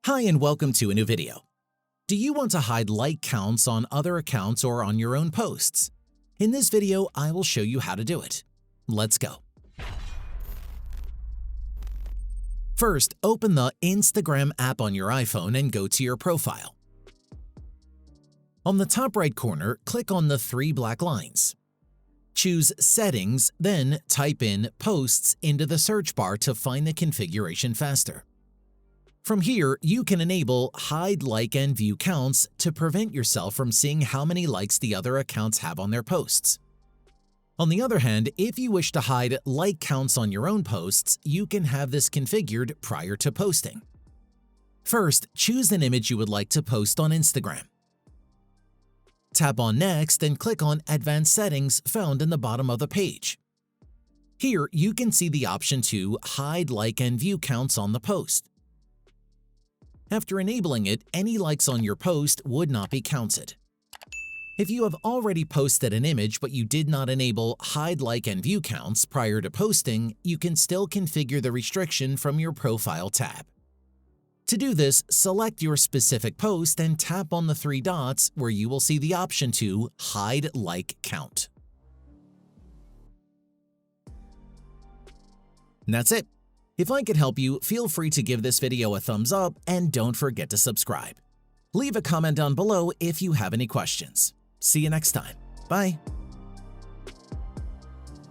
Hi and welcome to a new video. Do you want to hide like counts on other accounts or on your own posts? In this video, I will show you how to do it. Let's go. First, open the Instagram app on your iPhone and go to your profile. On the top right corner, click on the three black lines. Choose Settings, then type in Posts into the search bar to find the configuration faster. From here, you can enable Hide Like and View Counts to prevent yourself from seeing how many likes the other accounts have on their posts. On the other hand, if you wish to hide like counts on your own posts, you can have this configured prior to posting. First, choose an image you would like to post on Instagram. Tap on Next and click on Advanced Settings found in the bottom of the page. Here, you can see the option to hide like and view counts on the post. After enabling it, any likes on your post would not be counted. If you have already posted an image but you did not enable hide like and view counts prior to posting, you can still configure the restriction from your Profile tab. To do this, select your specific post and tap on the three dots where you will see the option to hide like count. And that's it. If I could help you, feel free to give this video a thumbs up and don't forget to subscribe. Leave a comment down below if you have any questions. See you next time. Bye.